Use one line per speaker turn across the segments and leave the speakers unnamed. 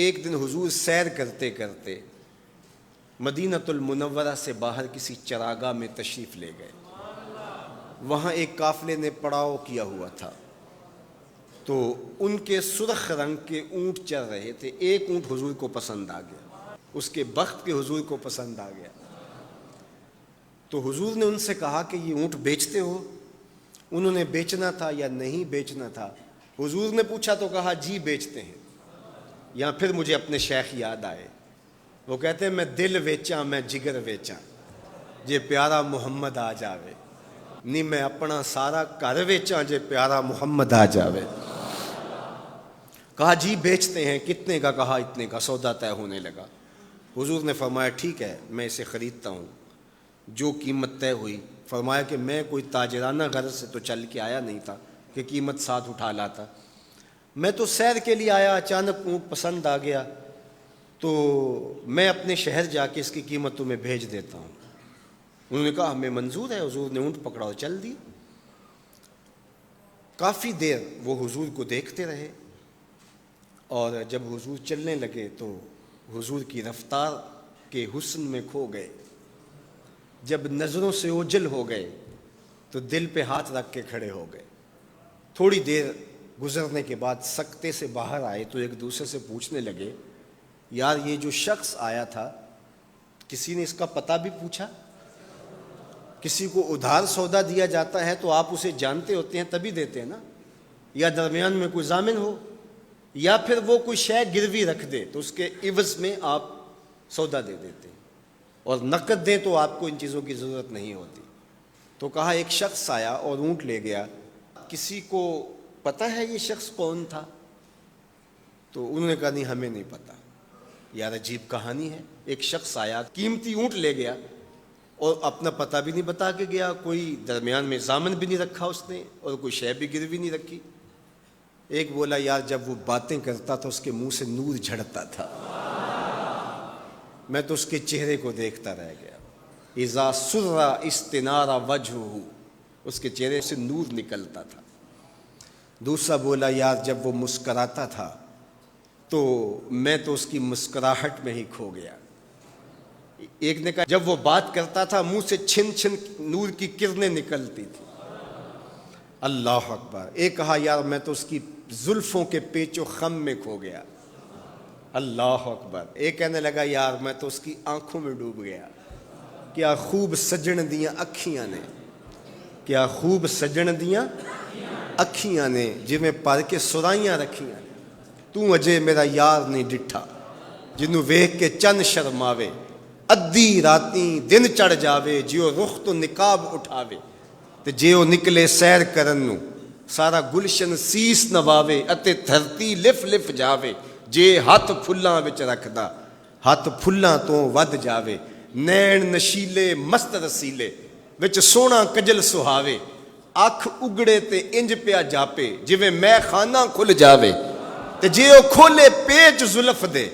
ایک دن حضور سیر کرتے کرتے مدینۃ المنورہ سے باہر کسی چراگاہ میں تشریف لے گئے. وہاں ایک قافلے نے پڑاؤ کیا ہوا تھا، تو ان کے سرخ رنگ کے اونٹ چل رہے تھے. ایک اونٹ حضور کو پسند آ گیا، اس کے بخت کے حضور کو پسند آ گیا. تو حضور نے ان سے کہا کہ یہ اونٹ بیچتے ہو؟ انہوں نے بیچنا تھا یا نہیں بیچنا تھا. حضور نے پوچھا تو کہا جی بیچتے ہیں. یا پھر مجھے اپنے شیخ یاد آئے، وہ کہتے ہیں میں دل ویچاں میں جگر ویچاں جے پیارا محمد آ جاوے، نہیں میں اپنا سارا گھر ویچاں جے پیارا محمد آ جاوے. کہا جی بیچتے ہیں. کتنے کا؟ کہا اتنے کا. سودا طے ہونے لگا. حضور نے فرمایا ٹھیک ہے میں اسے خریدتا ہوں. جو قیمت طے ہوئی، فرمایا کہ میں کوئی تاجرانہ غرض سے تو چل کے آیا نہیں تھا کہ قیمت ساتھ اٹھا لاتا. میں تو سیر کے لیے آیا، اچانک اونٹ پسند آ گیا، تو میں اپنے شہر جا کے اس کی قیمت تمہیں بھیج دیتا ہوں. انہوں نے کہا ہمیں منظور ہے. حضور نے اونٹ پکڑا اور چل دی. کافی دیر وہ حضور کو دیکھتے رہے، اور جب حضور چلنے لگے تو حضور کی رفتار کے حسن میں کھو گئے. جب نظروں سے اوجھل ہو گئے تو دل پہ ہاتھ رکھ کے کھڑے ہو گئے. تھوڑی دیر گزرنے کے بعد سکتے سے باہر آئے تو ایک دوسرے سے پوچھنے لگے یار یہ جو شخص آیا تھا کسی نے اس کا پتہ بھی پوچھا؟ کسی کو ادھار سودا دیا جاتا ہے تو آپ اسے جانتے ہوتے ہیں تبھی دیتے ہیں نا، یا درمیان میں کوئی ضامن ہو، یا پھر وہ کوئی شے گروی رکھ دے تو اس کے عوض میں آپ سودا دے دیتے ہیں، اور نقد دیں تو آپ کو ان چیزوں کی ضرورت نہیں ہوتی. تو کہا ایک شخص آیا اور اونٹ لے گیا، کسی کو پتہ ہے یہ شخص کون تھا؟ تو انہوں نے کہا نہیں ہمیں نہیں پتہ. یار عجیب کہانی ہے، ایک شخص آیا قیمتی اونٹ لے گیا اور اپنا پتہ بھی نہیں بتا کے گیا، کوئی درمیان میں ضامن بھی نہیں رکھا اس نے، اور کوئی شے بھی گروی نہیں رکھی. ایک بولا یار جب وہ باتیں کرتا تھا اس کے منہ سے نور جھڑتا تھا، میں تو اس کے چہرے کو دیکھتا رہ گیا. اذا سر استنار وجہہ، اس کے چہرے سے نور نکلتا تھا. دوسرا بولا یار جب وہ مسکراتا تھا تو میں تو اس کی مسکراہٹ میں ہی کھو گیا. ایک نے کہا جب وہ بات کرتا تھا منہ سے چھن چھن نور کی کرنیں نکلتی تھی. اللہ اکبر. ایک کہا یار میں تو اس کی زلفوں کے پیچ و خم میں کھو گیا. اللہ اکبر. ایک کہنے لگا یار میں تو اس کی آنکھوں میں ڈوب گیا. کیا خوب سجن دیاں اکھیاں نے، کیا خوب سجن دیاں اکھیاں نے جویں پر کے سرائیاں رکھیاں نے. تو اجے میرا یار نہیں ڈٹھا جنوں ویکھ کے چن شرماوے. ادھی راتیں دن چڑھ جاوے جیو رخ تو نقاب اٹھاوے. تے جیو نکلے سیر کرن نو سارا گلشن سیس نواوے. اتے دھرتی لف لف جاوے جے ہاتھ پھلاں وچ رکھدا ہاتھ پھلاں تو ود جاوے. نین نشیلے مست رسیلے وچ سونا کجل سہاوے. اکھ اگڑے تے انج پیا جاپے جویں میں خانہ کھل جاوے. تے جے او کھولے پیچ زلف دے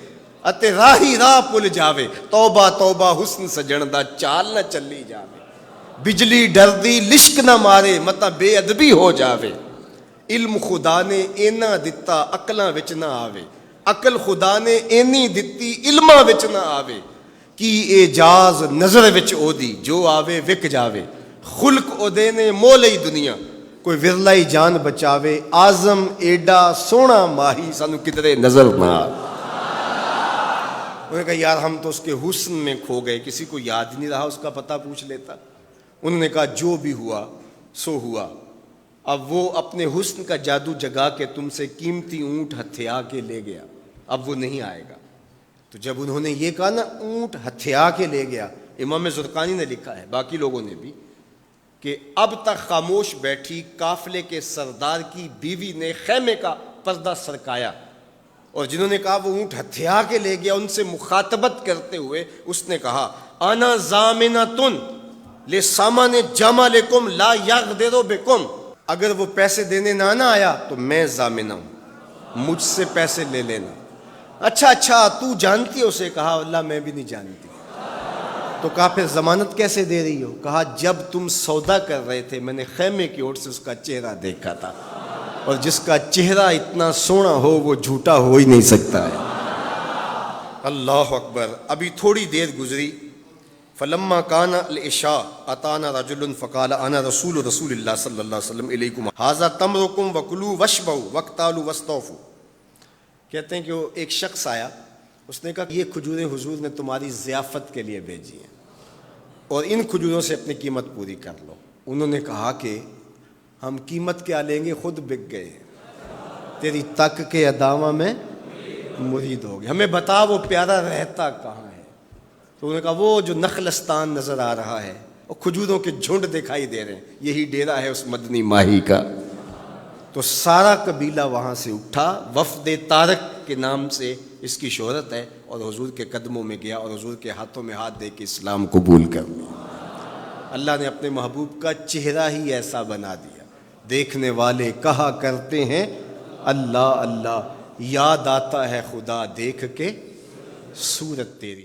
اتے راہی راہ پل جاوے. توبہ توبہ حسن سجن دا چال نہ چلی جاوے. بجلی ڈردی لشک نہ مارے متا بے ادبی ہو جاوے. علم خدا نے اینا دتا عقلاں وچ نہ آوے. عقل خدا نے اینی دتی علماں وچ نہ آوے. کی اعجاز نظر وچ او دی جو آوے وک جاوے. خلق او دے نے مولئی دنیا کوئی ورلائی جان بچاوے. آزم ایڈا سونا ماہی سانو کدرے نظر نہ آوے. انہوں نے کہا یار ہم تو اس کے حسن میں کھو گئے، کسی کو یاد نہیں رہا اس کا پتہ پوچھ لیتا. انہوں نے کہا جو بھی ہوا سو ہوا. اب وہ اپنے حسن کا جادو جگا کے تم سے قیمتی اونٹ ہتھیا کے لے گیا، اب وہ نہیں آئے گا. تو جب انہوں نے یہ کہا نا اونٹ ہتھیا کے لے گیا، امام زرقانی نے لکھا ہے باقی لوگوں نے بھی کہ اب تک خاموش بیٹھی قافلے کے سردار کی بیوی نے خیمے کا پردہ سرکایا، اور جنہوں نے کہا وہ اونٹ ہتھیا کے لے گیا ان سے مخاطبت کرتے ہوئے اس نے کہا انا ضامنۃ لسامان جمالکم لا یغدر بکم. اگر وہ پیسے دینے نہ آیا تو میں ضامنہ ہوں، مجھ سے پیسے لے لینا. اچھا تو جانتی ہو؟ اسے کہا اللہ میں بھی نہیں جانتی. تو کہا پھر ضمانت کیسے دے رہی ہو؟ کہا جب تم سودا کر رہے تھے میں نے خیمے کی اوٹ سے اس کا چہرہ دیکھا تھا، اور جس کا چہرہ اتنا سونا ہو وہ جھوٹا ہو ہی نہیں سکتا ہے. اللہ اکبر. ابھی تھوڑی دیر گزری. فلما کان العشاء اتانا رجل فقال انا رسول اللہ صلی اللہ علیہ وسلم الیکم ھذا تمرکم وکلوا واشبعوا واقتالوا واستوفوا. کہتے ہیں کہ وہ ایک شخص آیا, اس نے کہا یہ کھجوریں حضور نے تمہاری ضیافت کے لیے بھیجی ہیں اور ان کھجوروں سے اپنی قیمت پوری کر لو. انہوں نے کہا کہ ہم قیمت کیا لیں گے, خود بک گئے ہیں, تیری تک کے ادامہ میں مرید ہو گئے, ہمیں بتا وہ پیارا رہتا کہاں ہے. تو انہوں نے کہا وہ جو نخلستان نظر آ رہا ہے, اور کھجوروں کے جھنڈ دکھائی دے رہے ہیں, یہی ڈیرا ہے اس مدنی ماہی کا. تو سارا قبیلہ وہاں سے اٹھا, وفد طارق کے نام سے اس کی شہرت ہے, اور حضور کے قدموں میں گیا اور حضور کے ہاتھوں میں ہاتھ دے کے اسلام قبول کر لیا. اللہ نے اپنے محبوب کا چہرہ ہی ایسا بنا دیا, دیکھنے والے کہا کرتے ہیں اللہ اللہ, یاد آتا ہے خدا دیکھ کے صورت تیری.